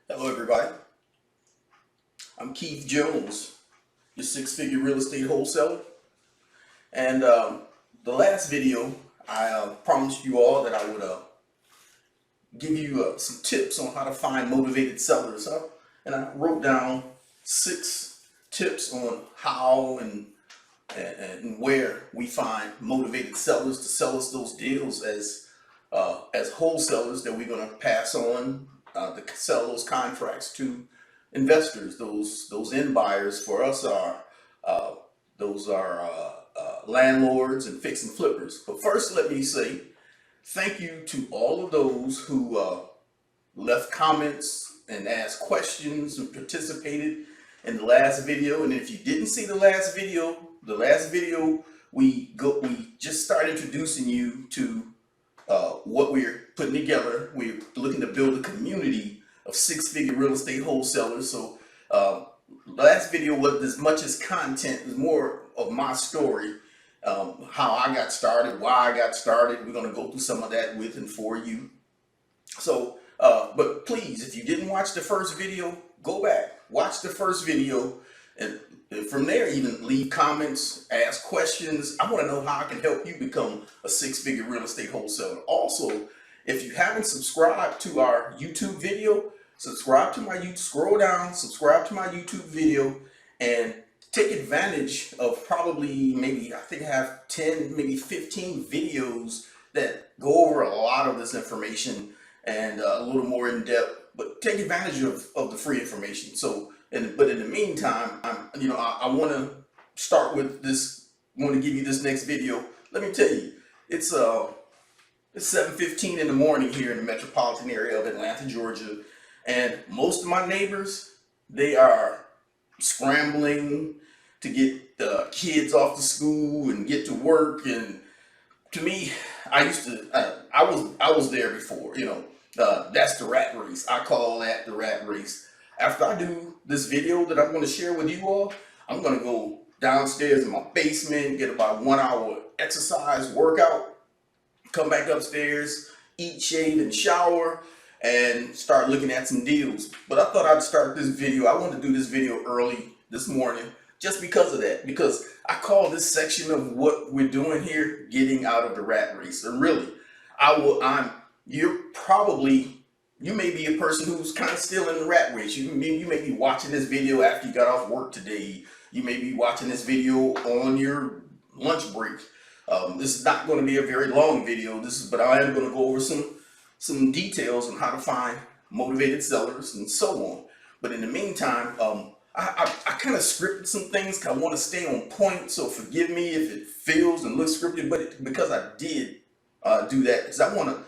Hello everybody, I'm Keith Jones, your six-figure real estate wholesaler. And the last video, I promised you all that I would give you some tips on how to find motivated sellers. And I wrote down 6 tips on how and where we find motivated sellers to sell us those deals as wholesalers that we're going to pass on to sell those contracts to investors. Those end buyers for us are landlords and fix and flippers. But first, let me say thank you to all of those who left comments and asked questions and participated in the last video. And if you didn't see the last video we just started introducing you to what we're putting together. We're looking to build a community of six-figure real estate wholesalers. So last video wasn't as much as content, it was more of my story, how I got started, why I got started. We're going to go through some of that with and for you. So but please, if you didn't watch the first video, go back, watch the first video, and from there even leave comments, ask questions. I want to know how I can help you become a six-figure real estate wholesaler. Also, if you haven't subscribed to our YouTube video, subscribe to my YouTube, scroll down, subscribe to my YouTube video, and take advantage of probably maybe, I think I have 10, maybe 15 videos that go over a lot of this information and a little more in depth, but take advantage of the free information. So, but in the meantime, I want to start with this. I want to give you this next video. Let me tell you, it's 7:15 in the morning here in the metropolitan area of Atlanta, Georgia, and most of my neighbors, they are scrambling to get the kids off to school and get to work. And to me, I was there before. That's the rat race. I call that the rat race. After I do this video that I'm going to share with you all, I'm going to go downstairs in my basement, get about 1 hour exercise workout, come back upstairs, eat, shave, and shower, and start looking at some deals. But I thought I'd start this video. I wanted to do this video early this morning just because of that, because I call this section of what we're doing here getting out of the rat race. And really, you may be a person who's kind of still in the rat race. You may be watching this video after you got off work today. You may be watching this video on your lunch break. This is not going to be a very long video. But I am going to go over some details on how to find motivated sellers and so on. But in the meantime, I kind of scripted some things because I want to stay on point. So forgive me if it feels and looks scripted, but because I did do that, because I want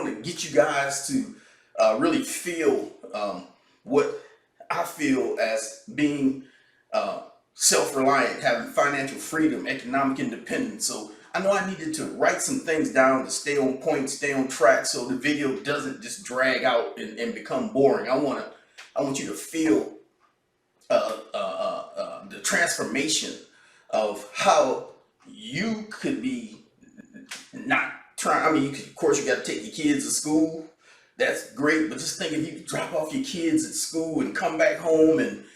to get you guys to really feel what I feel as being self-reliant, having financial freedom, economic independence. So I know I needed to write some things down to stay on point, stay on track, so the video doesn't just drag out and become boring. I want you to feel the transformation of how you could be not trying. I mean, of course, you got to take your kids to school. That's great, but just think if you could drop off your kids at school and come back home and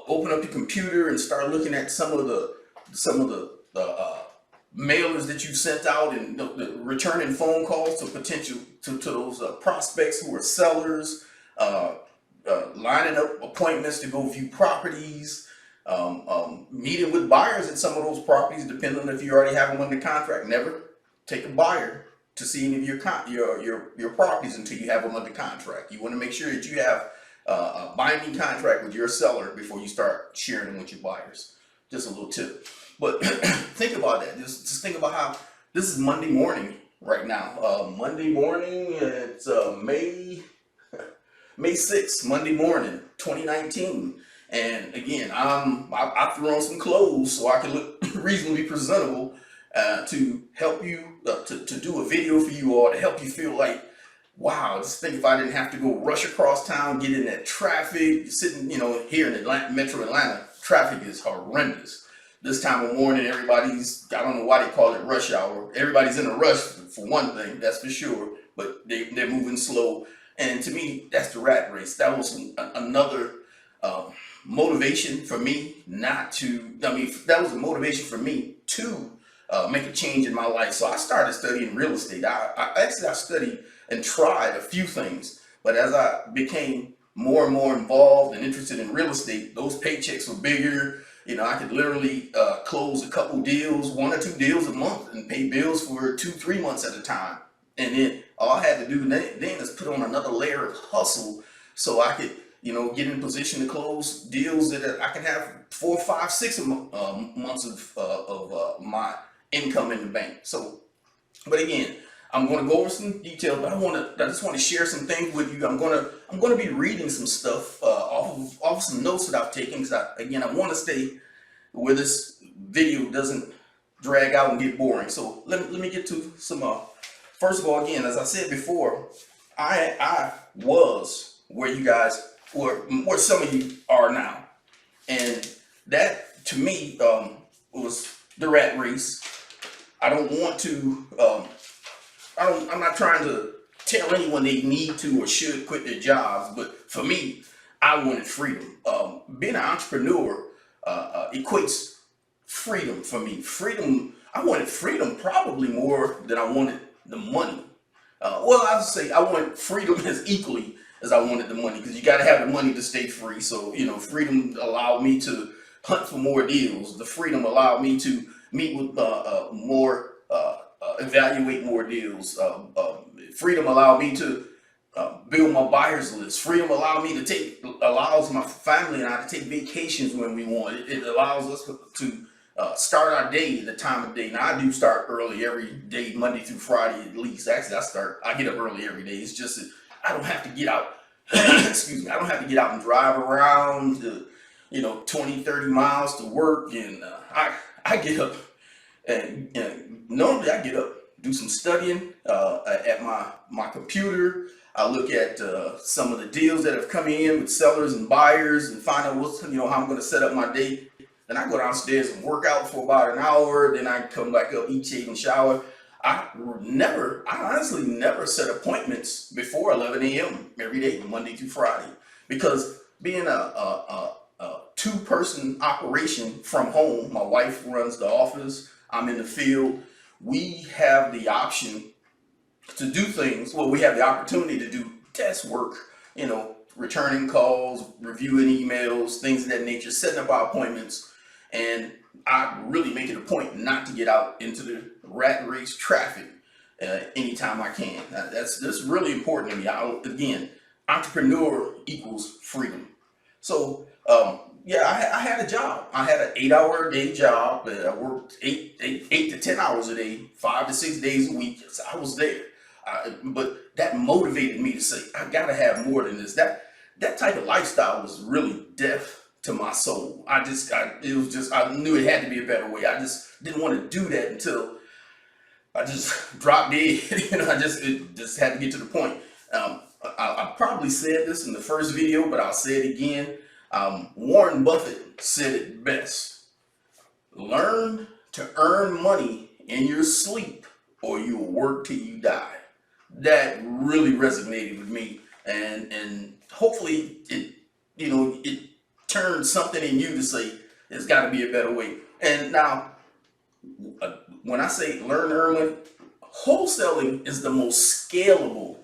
open up your computer and start looking at some of the mailers that you sent out and the returning phone calls to those prospects who are sellers, lining up appointments to go view properties, meeting with buyers at some of those properties, depending on if you already have them under contract. Never take a buyer to see any of your properties until you have them under contract. You want to make sure that you have a binding contract with your seller before you start sharing them with your buyers. Just a little tip. But think about that. Just think about how this is Monday morning right now. Monday morning, it's May 6th, Monday morning, 2019. And again, I threw on some clothes so I can look reasonably presentable to help you, to do a video for you all, to help you feel like, wow, just think if I didn't have to go rush across town, get in that traffic, sitting, here in Atlanta, Metro Atlanta, traffic is horrendous. This time of morning, everybody's, I don't know why they call it rush hour. Everybody's in a rush for one thing, that's for sure, but they're moving slow. And to me, that's the rat race. That was another motivation for me not to, that was a motivation for me to make a change in my life. So I started studying real estate. I studied and tried a few things, but as I became more and more involved and interested in real estate, those paychecks were bigger. I could literally close a couple deals, 1 or 2 deals a month, and pay bills for 2-3 months at a time. And then all I had to do then is put on another layer of hustle so I could, get in position to close deals that I can have 4, 5, 6 months of my income in the bank. So, but again, I'm going to go over some details, but I just want to share some things with you. I'm going to be reading some stuff off some notes that I've taken, because I want to stay where this video doesn't drag out and get boring. So let me get to some. First of all, again, as I said before, I was where you guys where some of you are now, and that to me was the rat race. I don't want to. I'm not trying to tell anyone they need to or should quit their jobs, but for me, I wanted freedom. Being an entrepreneur equates freedom for me. Freedom. I wanted freedom probably more than I wanted the money. I would say I want freedom as equally as I wanted the money, because you got to have the money to stay free. So, freedom allowed me to hunt for more deals. The freedom allowed me to meet with more, evaluate more deals. Freedom allowed me to build my buyers list. Freedom allows my family and I to take vacations when we want. It allows us to start our day at the time of day. Now I do start early every day, Monday through Friday at least. Actually, I get up early every day. It's just that I don't have to get out. Excuse me. I don't have to get out and drive around, 20, 30 miles to work. And I get up and normally I get up, do some studying at my computer. I look at some of the deals that have come in with sellers and buyers and find out how I'm going to set up my day. Then I go downstairs and work out for about an hour. Then I come back up, eat, shave, and shower. I honestly never set appointments before 11 a.m. every day, Monday through Friday, because being a two-person operation from home, my wife runs the office, I'm in the field. We have the option to do things. Well, we have the opportunity to do desk work, returning calls, reviewing emails, things of that nature, setting up our appointments. And I really make it a point not to get out into the rat race traffic anytime I can. That's really important to me. Again, entrepreneur equals freedom. So I had a job. I had an 8-hour a day job. I worked 8 to 10 hours a day, 5 to 6 days a week. So I was there. But that motivated me to say, I gotta have more than this. That type of lifestyle was really death to my soul. I knew it had to be a better way. I just didn't want to do that until I just dropped dead. It just had to get to the point. I probably said this in the first video, but I'll say it again. Warren Buffett said it best: learn to earn money in your sleep, or you'll work till you die. That really resonated with me, and hopefully it turned something in you to say there's got to be a better way. And now, when I say learn to earn money, wholesaling is the most scalable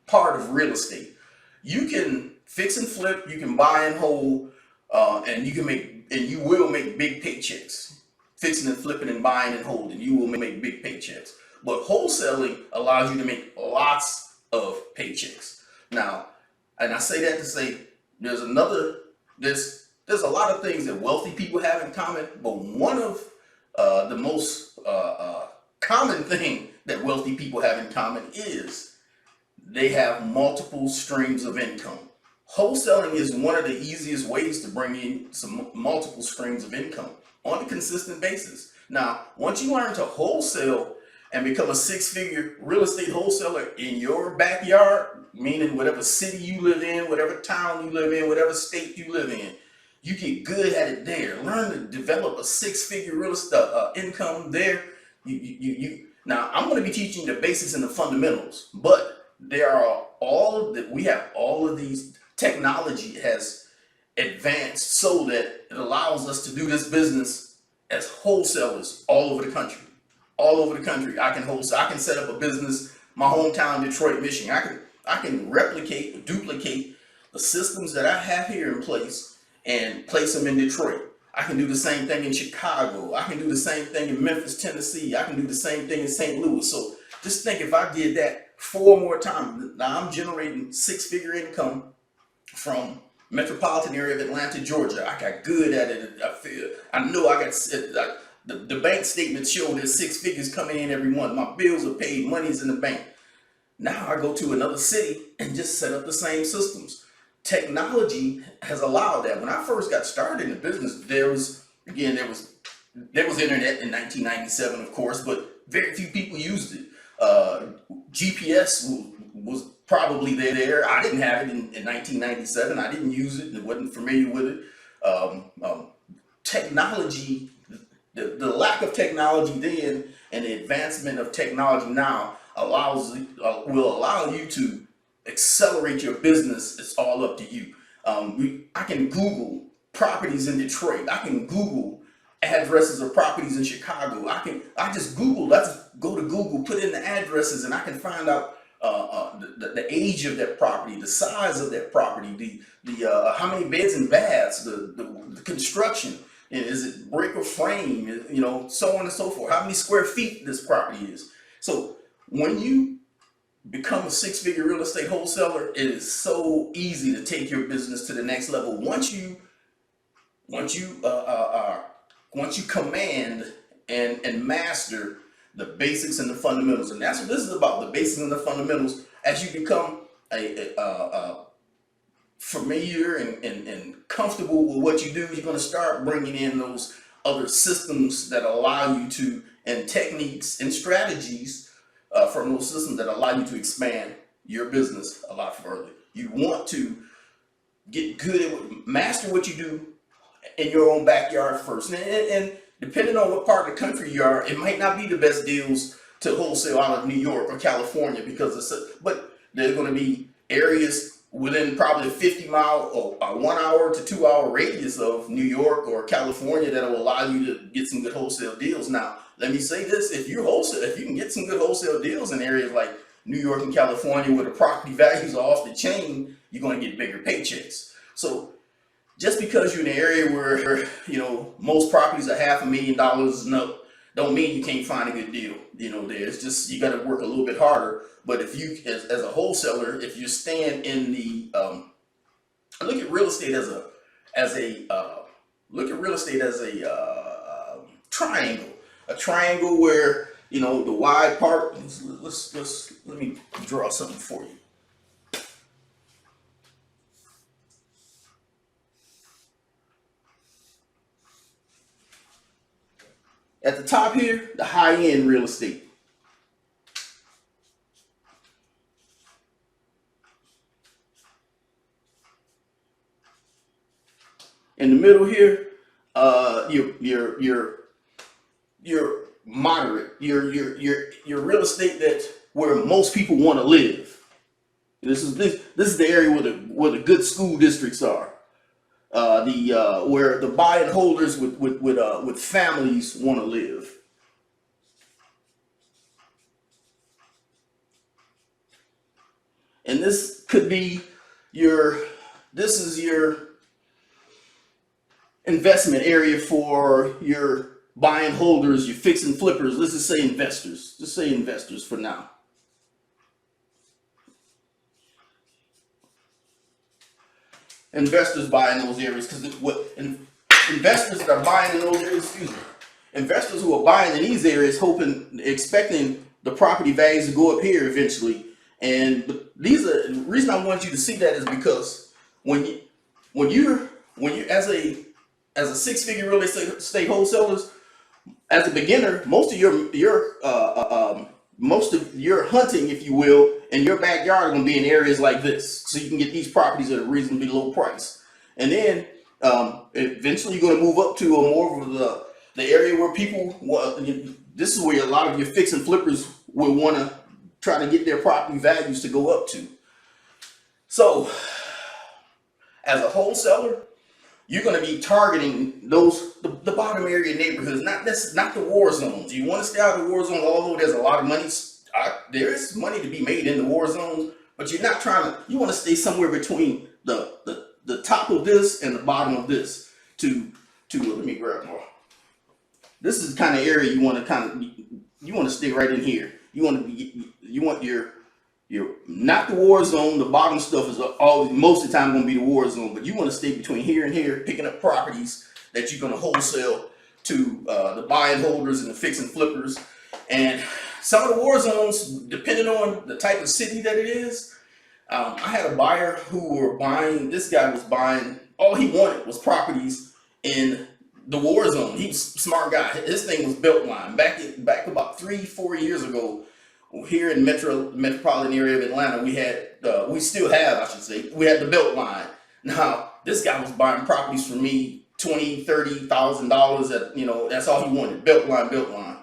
part of real estate. You can fix and flip, you can buy and hold, and you will make big paychecks. Fixing and flipping and buying and holding, you will make big paychecks. But wholesaling allows you to make lots of paychecks. Now, and I say that to say there's a lot of things that wealthy people have in common, but one of the most common thing that wealthy people have in common is they have multiple streams of income. Wholesaling is one of the easiest ways to bring in some multiple streams of income on a consistent basis. Now, once you learn to wholesale and become a 6-figure real estate wholesaler in your backyard, meaning whatever city you live in, whatever town you live in, whatever state you live in, you get good at it there. Learn to develop a 6-figure real estate income there. Now, I'm going to be teaching the basics and the fundamentals, but there are all that we have all of these technology has advanced so that it allows us to do this business as wholesalers all over the country. All over the country, I can wholesale. I can set up a business, my hometown, Detroit, Michigan. I can replicate or duplicate the systems that I have here in place and place them in Detroit. I can do the same thing in Chicago. I can do the same thing in Memphis, Tennessee. I can do the same thing in St. Louis. So just think if I did that 4 more times. Now I'm generating 6-figure income from metropolitan area of Atlanta, Georgia. I got good at it. I know I got the bank statements show there's 6 figures coming in every month. My bills are paid, money's in the bank. Now I go to another city and just set up the same systems. Technology has allowed that. When I first got started in the business, there was internet in 1997, of course, but very few people used it. GPS was probably there. I didn't have it in 1997. I didn't use it and wasn't familiar with it. Technology, the lack of technology then and the advancement of technology now will allow you to accelerate your business. It's all up to you. I can Google properties in Detroit. I can Google addresses of properties in Chicago. I just go to Google, put in the addresses, and I can find out the age of that property, the size of that property, the how many beds and baths, the construction, and is it brick or frame, so on and so forth. How many square feet this property is. So when you become a 6-figure real estate wholesaler, it is so easy to take your business to the next level. Once you command and master the basics and the fundamentals, and that's what this is about, the basics and the fundamentals. As you become a familiar and comfortable with what you do, you're going to start bringing in those other systems that allow you to, and techniques and strategies from those systems that allow you to expand your business a lot further. You want to get good at master what you do in your own backyard first. And depending on what part of the country you are, it might not be the best deals to wholesale out of New York or California but there's going to be areas within probably a 50-mile or a 1 hour to 2 hour radius of New York or California that will allow you to get some good wholesale deals. Now, let me say this: if you can get some good wholesale deals in areas like New York and California where the property values are off the chain, you're going to get bigger paychecks. So just because you're in an area where most properties are $500,000 and up, don't mean you can't find a good deal. There's just, you got to work a little bit harder. But if you, as a wholesaler, if you stand in the look at real estate as a triangle where the wide part. Let me draw something for you. At the top here, the high-end real estate. In the middle here, your moderate, your real estate that's where most people want to live. This is the area where the good school districts are. Where the buy and holders with families want to live. And this could be your investment area for your buy and holders, your fix and flippers. Let's just say investors. Just say investors for now. Investors buy in those areas because investors that are buying in those areas, investors who are buying in these areas, expecting the property values to go up here eventually. But the reason I want you to see that is because when you're as a 6-figure real estate wholesalers, as a beginner, most of your hunting, if you will, in your backyard are going to be in areas like this, so you can get these properties at a reasonably low price. And then eventually you're going to move up to a more of the area where people. This is where a lot of your fix and flippers will want to try to get their property values to go up to. So as a wholesaler, you're going to be targeting the bottom area neighborhoods, not the war zones. You want to stay out of the war zone, although there's a lot of money. There is money to be made in the war zones, but you're not trying to. You want to stay somewhere between the top of this and the bottom of this. Let me grab more. This is the kind of area you want to stay right in here. You want your not the war zone. The bottom stuff is always most of the time going to be the war zone, but you want to stay between here and here, picking up properties that you're going to wholesale to the buying holders and the fix and flippers. And some of the war zones, depending on the type of city that it is, I had a buyer who were buying. This guy was buying. All he wanted was properties in the war zone. He was a smart guy. His thing was Beltline. Back about 3-4 years ago, here in metropolitan area of Atlanta, we still have, I should say, we had the Beltline. Now this guy was buying properties for me, $20,000-$30,000. That's all he wanted. Beltline.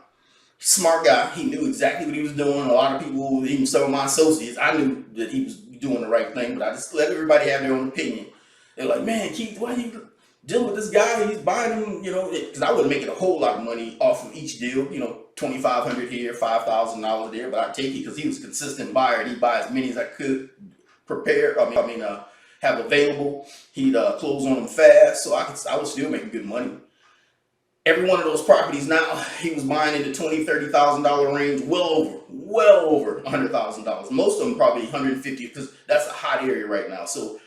Smart guy. He knew exactly what he was doing. A lot of people, even some of my associates, I knew that he was doing the right thing, but I just let everybody have their own opinion. They're like, man, Keith, why you dealing with this guy? He's buying them, because I wasn't making a whole lot of money off of each deal, $2,500 here, $5,000 there, but I take it because he was a consistent buyer and he'd buy as many as I could have available. He'd close on them fast, so I was still making good money. Every one of those properties now, he was buying in the $20,000-$30,000 range, well over $100,000. Most of them probably $150,000 because that's a hot area right now. So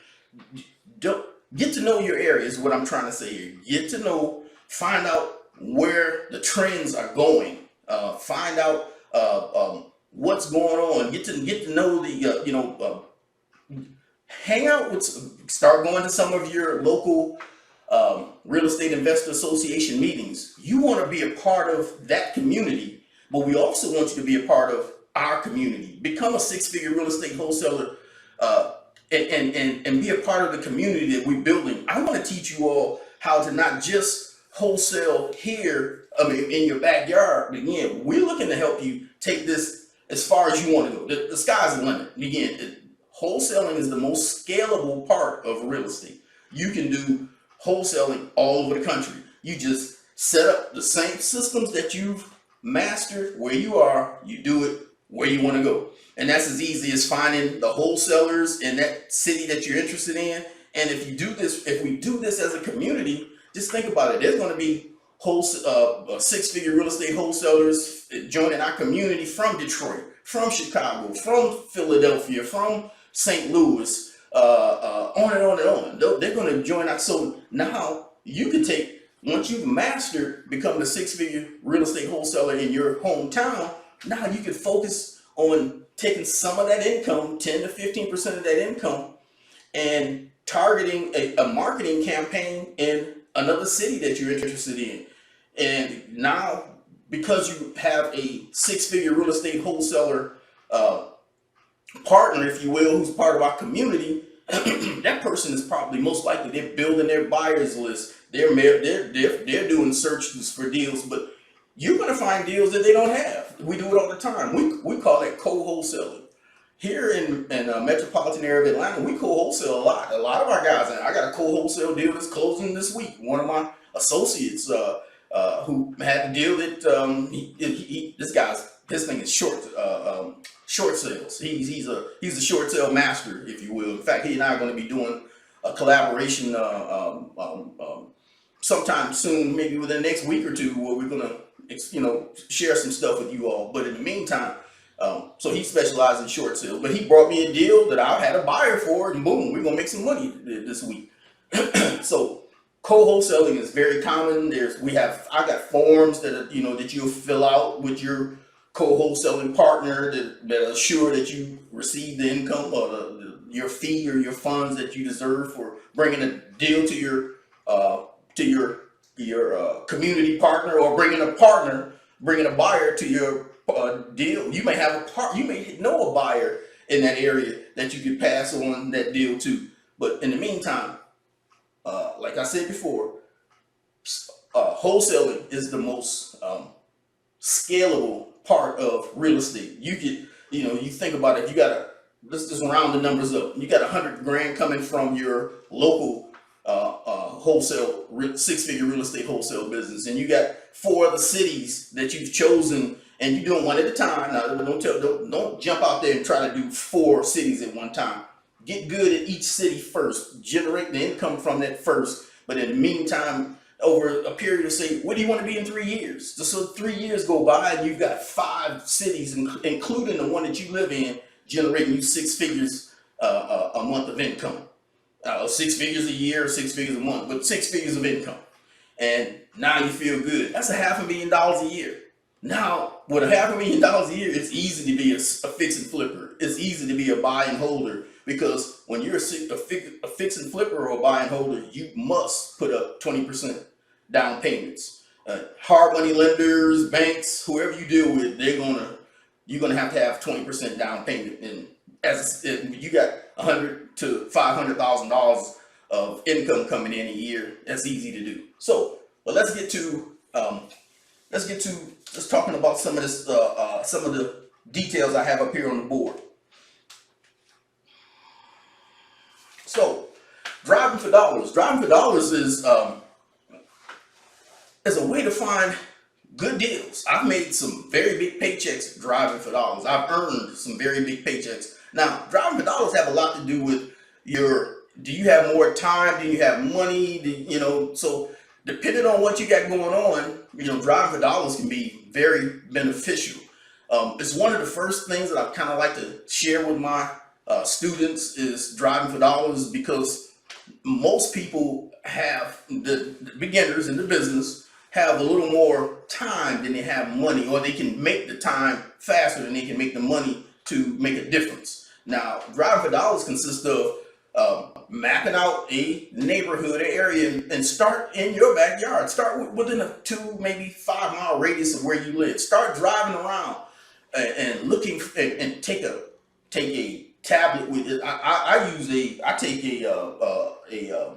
get to know your area is what I'm trying to say here. Get to know, find out where the trends are going. Find out what's going on. Get to know the hang out with. Start going to some of your local real estate investor association meetings. You want to be a part of that community, but we also want you to be a part of our community. Become a six-figure real estate wholesaler. And be a part of the community that we're building. I want to teach you all how to not just wholesale here, in your backyard. Again, we're looking to help you take this as far as you want to go. The sky's the limit. Again, wholesaling is the most scalable part of real estate. You can do wholesaling all over the country. You just set up the same systems that you've mastered where you are. You do it where you want to go. And that's as easy as finding the wholesalers in that city that you're interested in. And if we do this as a community, just think about it. There's going to be six-figure real estate wholesalers joining our community from Detroit, from Chicago, from Philadelphia, from St. Louis, on and on and on. They're going to join us. So now you can once you've mastered becoming a six-figure real estate wholesaler in your hometown, now you can focus on taking some of that income, 10 to 15% of that income, and targeting a marketing campaign in another city that you're interested in. And now, because you have a six-figure real estate wholesaler partner, if you will, who's part of our community, that person is probably most likely they're building their buyers list. They're doing searches for deals, but you're going to find deals that they don't have. We do it all the time. We call that co-wholesaling. Here in metropolitan area of Atlanta, we co-wholesale a lot. A lot of our guys, and I got a co-wholesale deal that's closing this week. One of my associates who had a deal that his thing is short sales. He's a short sale master, if you will. In fact, he and I are going to be doing a collaboration sometime soon, maybe within the next week or two, where we're going to share some stuff with you all. But in the meantime, so he specializes in short sales, but he brought me a deal that I had a buyer for, and boom, we're gonna make some money this week. So co-wholesaling is very common. I got forms that that you'll fill out with your co-wholesaling partner that assure that you receive the income or your fee or your funds that you deserve for bringing a deal to your community partner, or bringing a buyer to your deal. You may know a buyer in that area that you could pass on that deal to. But in the meantime, like I said before, wholesaling is the most scalable part of real estate. You think about it. You got let's just round the numbers up. You got 100 grand coming from your local wholesale 6-figure real estate wholesale business, and you got 4 other cities that you've chosen, and you're doing one at a time. Now, don't jump out there and try to do 4 cities at one time. Get good at each city first. Generate the income from that first. But in the meantime, over a period of, say, what do you want to be in 3 years? So 3 years go by and you've got 5 cities, including the one that you live in, generating you 6 figures a month of income. 6 figures a year, 6 figures a month, but 6 figures of income. And now you feel good. That's $500,000 a year. Now, with $500,000 a year, it's easy to be a fix and flipper. It's easy to be a buy and holder, because when you're a fix and flipper or a buy and holder, you must put up 20% down payments. Hard money lenders, banks, whoever you deal with, you're gonna have to have 20% down payment. And as you got $100,000 to $500,000 of income coming in a year, that's easy to do. So, but let's talking about some of this, some of the details I have up here on the board. So, driving for dollars. Driving for dollars is a way to find good deals. I've made some very big paychecks driving for dollars. I've earned some very big paychecks. Now, driving for dollars have a lot to do with do you have more time? Do you have money? So depending on what you got going on, driving for dollars can be very beneficial. It's one of the first things that I kind of like to share with my students is driving for dollars, because most people the beginners in the business have a little more time than they have money, or they can make the time faster than they can make the money to make a difference. Now, driving for dollars consists of mapping out a neighborhood, an area, and start in your backyard. Start within a 2, maybe 5 mile radius of where you live. Start driving around and looking, and take a tablet with it. I take a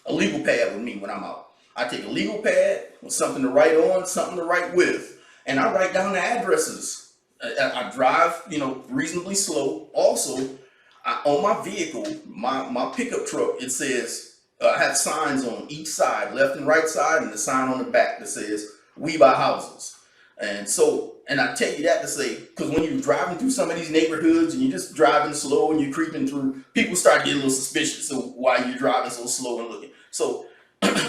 legal pad with me when I'm out. I take a legal pad with something to write on, something to write with, and I write down the addresses. I drive, reasonably slow. Also, on my vehicle, my pickup truck, it says, I have signs on each side, left and right side, and the sign on the back that says, "We buy houses." And I tell you that to say, because when you're driving through some of these neighborhoods and you're just driving slow and you're creeping through, people start getting a little suspicious of why you're driving so slow and looking. So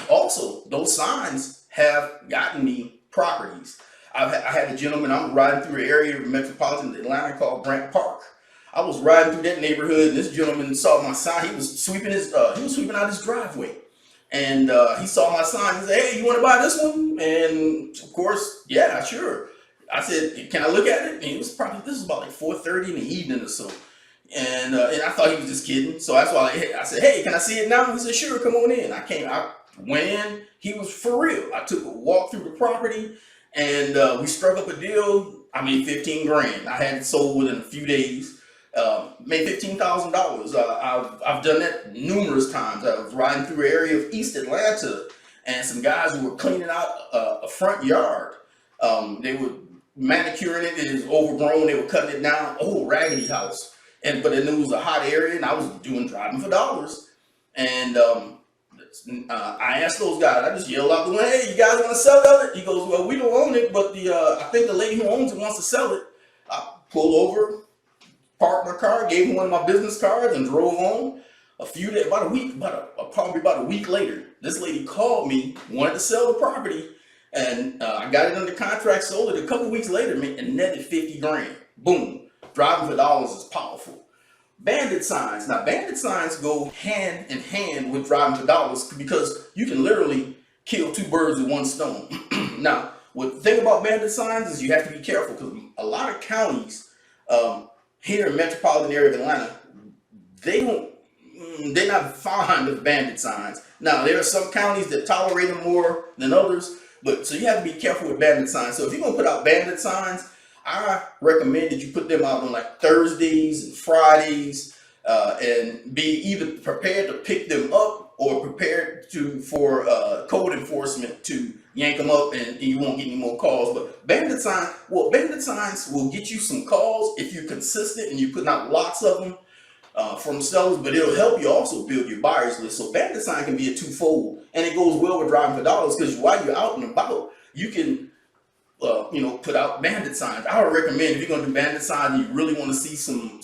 also, those signs have gotten me properties. I had a gentleman, I'm riding through an area of metropolitan Atlanta called Grant Park. I was riding through that neighborhood, and this gentleman saw my sign. He was sweeping out his driveway, and he saw my sign. He said, "Hey, you want to buy this one?" And of course, yeah, sure. I said, "Can I look at it?" And this was about like 4:30 in the evening or so, and I thought he was just kidding. So that's why I said, "Hey, can I see it now?" He said, "Sure, come on in." I went in. He was for real. I took a walk through the property, and we struck up a deal. I mean, 15 grand. I had it sold within a few days. Made $15,000. I've done that numerous times. I was riding through an area of East Atlanta, and some guys who were cleaning out a front yard. They were manicuring it. It was overgrown. They were cutting it down. Oh, raggedy house. But it was a hot area, and I was driving for dollars. And I asked those guys. I just yelled out the window, "Hey, you guys want to sell it?" He goes, "Well, we don't own it, but I think the lady who owns it wants to sell it." I pulled over, parked my car, gave him one of my business cards, and drove on. Probably about a week later, this lady called me, wanted to sell the property, and I got it under contract, sold it. A couple weeks later, and netted 50 grand. Boom. Driving for dollars is powerful. Bandit signs. Now, bandit signs go hand in hand with driving for dollars, because you can literally kill 2 birds with 1 stone. Now, the thing about bandit signs is you have to be careful, because a lot of counties here in metropolitan area of Atlanta, they're not fond of bandit signs. Now, there are some counties that tolerate them more than others, but so you have to be careful with bandit signs. So if you're gonna put out bandit signs, I recommend that you put them out on like Thursdays and Fridays, and be either prepared to pick them up or prepared for code enforcement to yank them up, and you won't get any more calls. But bandit signs will get you some calls if you're consistent and you're putting out lots of them from sellers, but it'll help you also build your buyers list. So bandit sign can be a twofold, and it goes well with driving for dollars, because while you're out and about, you can put out bandit signs. I would recommend, if you're going to do bandit signs and you really want to see some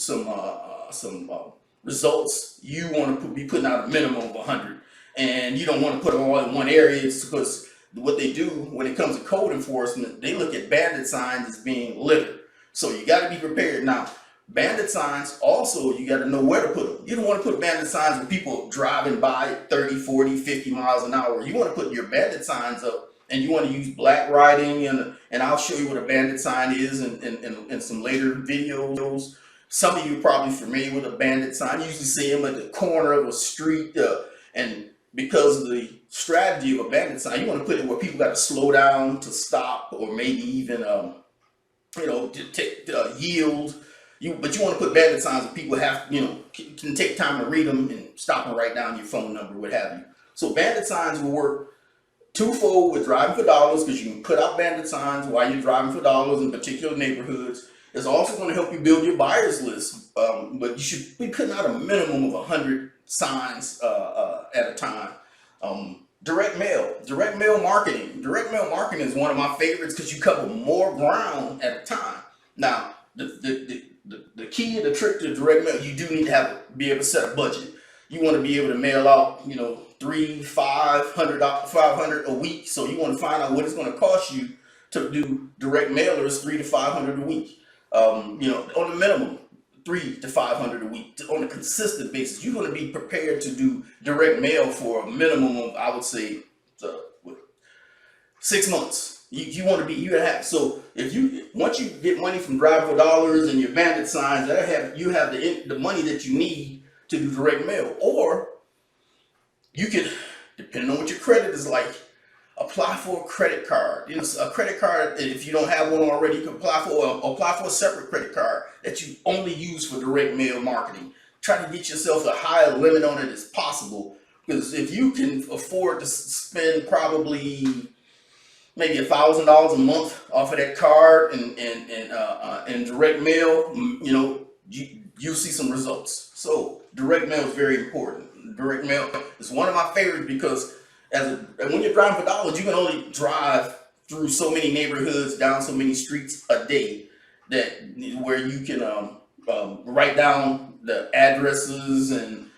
results, you want to be putting out a minimum of 100, and you don't want to put them all in one area, because what they do when it comes to code enforcement, they look at bandit signs as being litter. So you got to be prepared. Now, bandit signs, also, you got to know where to put them. You don't want to put bandit signs with people driving by at 30, 40, 50 miles an hour. You want to put your bandit signs up, and you want to use black writing, and I'll show you what a bandit sign is in some later videos. Some of you are probably familiar with a bandit sign. You usually see them at the corner of a street, and because of the strategy of a bandit sign, you want to put it where people got to slow down to stop, or maybe even yield. But you want to put bandit signs where people have, can take time to read them and stop and write down your phone number, what have you. So bandit signs will work twofold with driving for dollars, because you can put out bandit signs while you're driving for dollars in particular neighborhoods. It's also going to help you build your buyers list, but you should be putting out a minimum of 100 signs at a time. Direct mail marketing. Direct mail marketing is one of my favorites, because you cover more ground at a time. Now, the key and the trick to direct mail, you do need to be able to set a budget. You want to be able to mail out, 500 a week. So you want to find out what it's going to cost you to do direct mailers, 300 to 500 a week. On the minimum, 300 to 500 a week on a consistent basis. You're going to be prepared to do direct mail for a minimum of, I would say, 6 months. You want to be, so once you get money from driving for dollars and your bandit signs, you have the money that you need to do direct mail. Or you could, depending on what your credit is like, apply for a credit card. A credit card, if you don't have one already, you can apply for a separate credit card that you only use for direct mail marketing. Try to get yourself a higher limit on it as possible, because if you can afford to spend probably maybe $1,000 a month off of that card and direct mail, you'll see some results. So direct mail is very important. Direct mail is one of my favorites, because when you're driving for dollars, you can only drive through so many neighborhoods, down so many streets a day, where you can write down the addresses and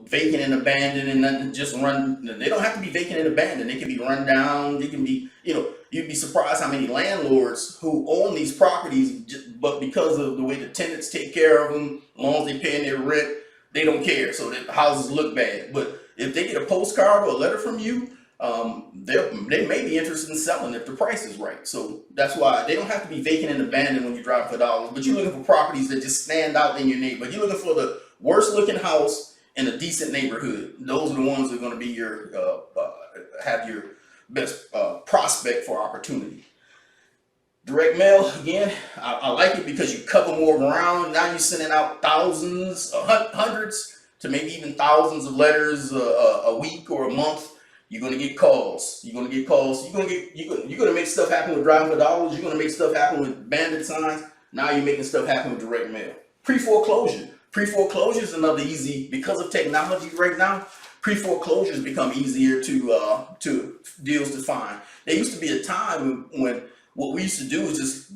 vacant and abandoned, and then just run. They don't have to be vacant and abandoned. They can be run down. They can be, you'd be surprised how many landlords who own these properties, but because of the way the tenants take care of them, as long as they're paying their rent, they don't care. So the houses look bad. But if they get a postcard or a letter from you, they may be interested in selling if the price is right. So that's why they don't have to be vacant and abandoned when you're driving for dollars. But you're looking for properties that just stand out in your neighborhood. You're looking for the worst looking house in a decent neighborhood. Those are the ones that are going to be have your best prospect for opportunity. Direct mail, again, I like it because you cover more ground. Now you're sending out thousands, hundreds to maybe even thousands of letters a week or a month. You're going to get calls. You're going to make stuff happen with driving for dollars. You're going to make stuff happen with bandit signs. Now you're making stuff happen with direct mail. Pre-foreclosure. Pre-foreclosure is another easy, because of technology right now, pre-foreclosures become easier to deals to find. There used to be a time when what we used to do is just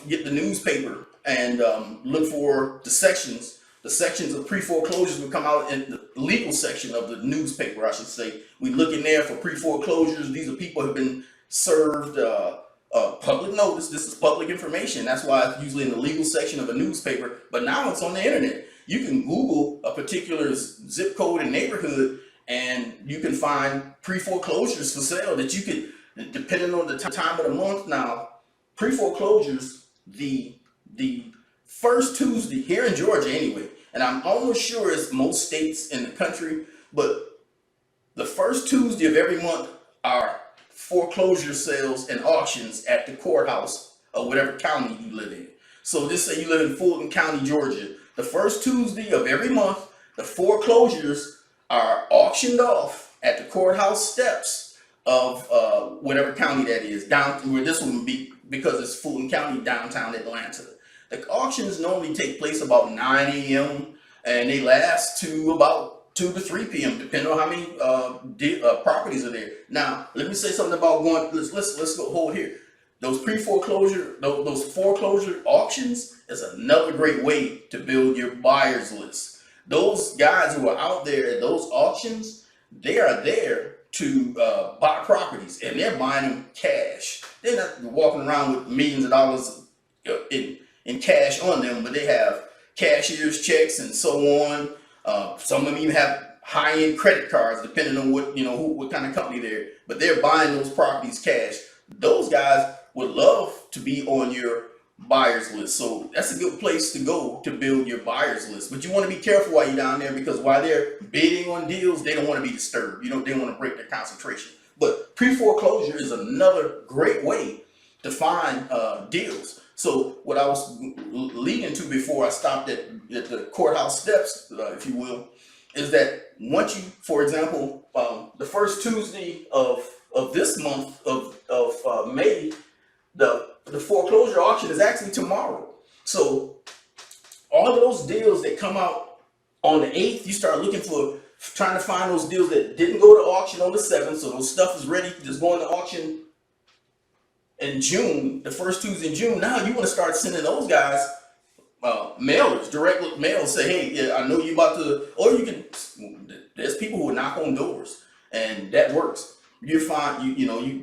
get the newspaper and look for the sections. The sections of pre-foreclosures would come out in the legal section of the newspaper, I should say. We look in there for pre-foreclosures. These are people who have been served public notice. This is public information. That's why it's usually in the legal section of a newspaper. But now it's on the internet. You can Google a particular zip code and neighborhood, and you can find pre-foreclosures for sale that you could, depending on the time of the month now, pre-foreclosures, the first Tuesday here in Georgia anyway, and I'm almost sure it's most states in the country, but the first Tuesday of every month are foreclosure sales and auctions at the courthouse of whatever county you live in. So just say you live in Fulton County, Georgia. The first Tuesday of every month, the foreclosures are auctioned off at the courthouse steps of whatever county that is, down where this one would be, because it's Fulton County, downtown Atlanta. The auctions normally take place about 9 a.m. and they last to about 2 to 3 p.m. depending on how many properties are there. Now, let me say something about going. Let's go hold here. Those pre-foreclosure, those foreclosure auctions is another great way to build your buyers list. Those guys who are out there at those auctions, they are there to buy properties, and they're buying them cash. They're not walking around with millions of dollars in cash on them, but they have cashier's checks and so on. Some of them even have high-end credit cards, depending on what kind of company they're. But they're buying those properties cash. Those guys would love to be on your buyers list. So that's a good place to go to build your buyers list. But you want to be careful while you're down there, because while they're bidding on deals, they don't want to be disturbed. They don't want to break their concentration. But pre-foreclosure is another great way to find deals. So what I was leading to before I stopped at the courthouse steps, if you will, is that once you, for example, the first Tuesday of this month of May, the foreclosure auction is actually tomorrow. So all of those deals that come out on the 8th, you start looking for, trying to find those deals that didn't go to auction on the 7th. So those stuff is ready, just going to auction in June, the first Tuesday in June. Now you want to start sending those guys mailers, direct mail, say, hey, yeah, I know you about to, or you can, there's people who knock on doors, and that works. You're fine,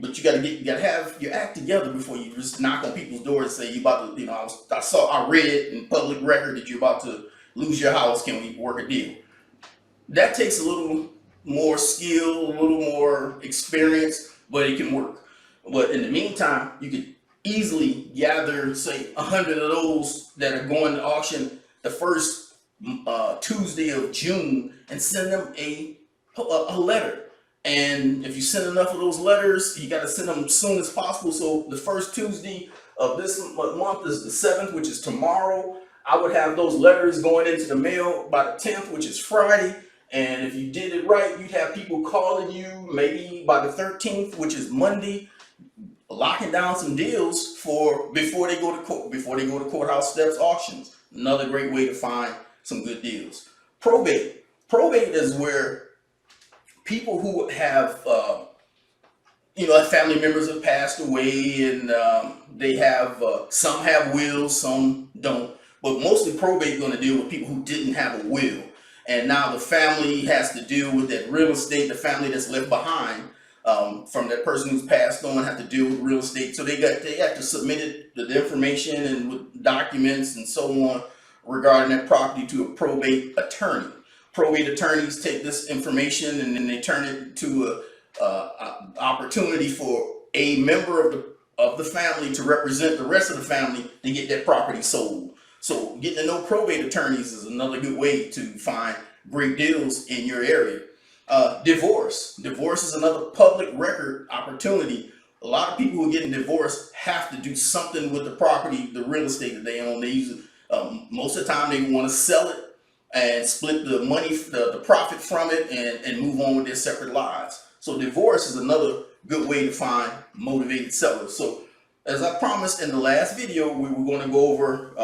but you gotta have your act together before you just knock on people's doors and say you about to, I read in public record that you're about to lose your house. Can we work a deal? That takes a little more skill, a little more experience, but it can work. But in the meantime, you could easily gather, say, 100 of those that are going to auction the first Tuesday of June and send them a letter. And if you send enough of those letters, you got to send them as soon as possible. So the first Tuesday of this month is the 7th, which is tomorrow. I would have those letters going into the mail by the 10th, which is Friday. And if you did it right, you'd have people calling you maybe by the 13th, which is Monday, locking down some deals for before they go to courthouse steps auctions. Another great way to find some good deals. Probate is where people who have family members have passed away, and they have some have wills, some don't, but mostly probate is going to deal with people who didn't have a will, and now the family has to deal with that real estate. The family that's left behind from that person who's passed on have to deal with real estate, so they have to submit the information and with documents and so on regarding that property to a probate attorney. Probate attorneys take this information and then they turn it to a opportunity for a member of the family to represent the rest of the family to get that property sold. So getting to know probate attorneys is another good way to find great deals in your area. Divorce is another public record opportunity. A lot of people who are getting divorced have to do something with the property, the real estate that they own. They use most of the time they want to sell it and split the money, the profit from it, and move on with their separate lives. So divorce is another good way to find motivated sellers. So as I promised in the last video, we were going to go over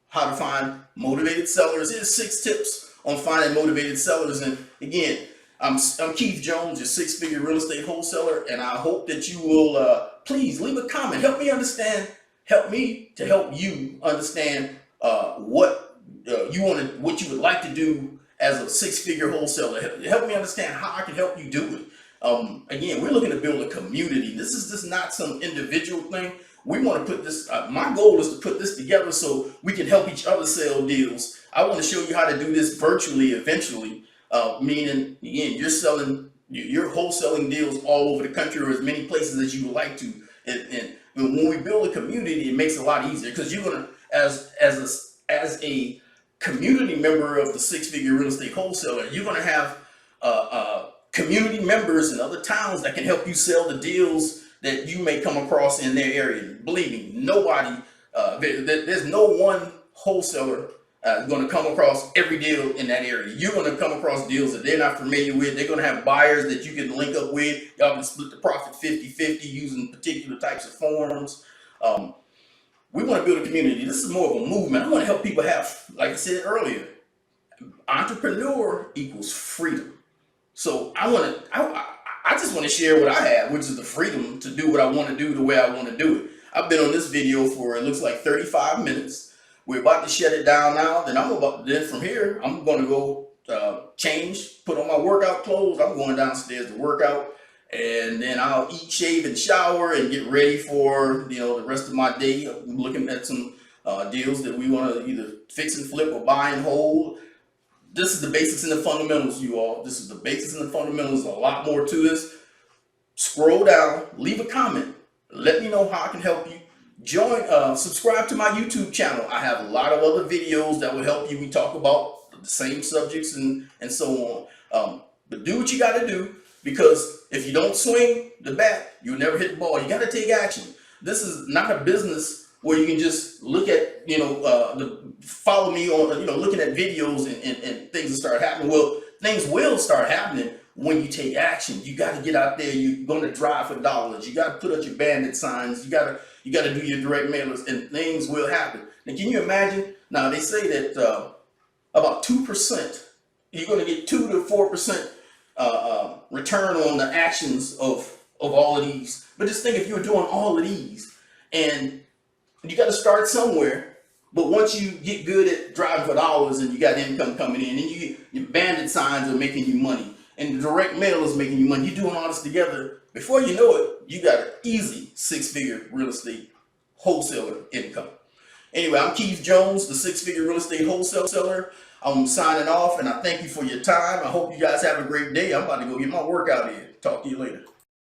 how to find motivated sellers. Here's 6 tips on finding motivated sellers. And again, I'm Keith Jones, your 6-figure real estate wholesaler, and I hope that you will please leave a comment. Help me to help you understand what what you would like to do as a 6-figure wholesaler. Help me understand how I can help you do it. Again, we're looking to build a community. This is just not some individual thing. We want to put this, my goal is to put this together so we can help each other sell deals. I want to show you how to do this virtually eventually, meaning, again, you're wholesaling deals all over the country or as many places as you would like to. And when we build a community, it makes it a lot easier, because you're going to, as a community member of the 6-figure real estate wholesaler, you're going to have community members in other towns that can help you sell the deals that you may come across in their area. Believe me, nobody, there's no one wholesaler going to come across every deal in that area. You're going to come across deals that they're not familiar with. They're going to have buyers that you can link up with. Y'all can split the profit 50-50 using particular types of forms. We want to build a community. This is more of a movement. I want to help people have, like I said earlier, entrepreneur equals freedom. So I just want to share what I have, which is the freedom to do what I want to do the way I want to do it. I've been on this video for, it looks like 35 minutes. We're about to shut it down now. Then from here, I'm going to go change, put on my workout clothes. I'm going downstairs to work out, and then I'll eat, shave, and shower and get ready for the rest of my day. I'm looking at some deals that we want to either fix and flip or buy and hold. This is the basics and the fundamentals, you all. This is the basics and the fundamentals. A lot more to this. Scroll down, leave a comment. Let me know how I can help you. Subscribe to my YouTube channel. I have a lot of other videos that will help you. We talk about the same subjects and so on. But do what you got to do, because if you don't swing the bat, you'll never hit the ball. You got to take action. This is not a business where you can just look at, follow me on, looking at videos and things will start happening. Well, things will start happening when you take action. You got to get out there. You're going to drive for dollars. You got to put up your bandit signs. You got to do your direct mailers, and things will happen. And can you imagine? Now, they say that about 2%, you're going to get 2 to 4% return on the actions of all of these. But just think, if you're doing all of these, and you got to start somewhere. But once you get good at driving for dollars and you got income coming in, and your bandit signs are making you money, and the direct mail is making you money, you're doing all this together. Before you know it, you got an easy 6-figure real estate wholesaler income. Anyway, I'm Keith Jones, the 6-figure real estate wholesaler. I'm signing off, and I thank you for your time. I hope you guys have a great day. I'm about to go get my workout in. Talk to you later.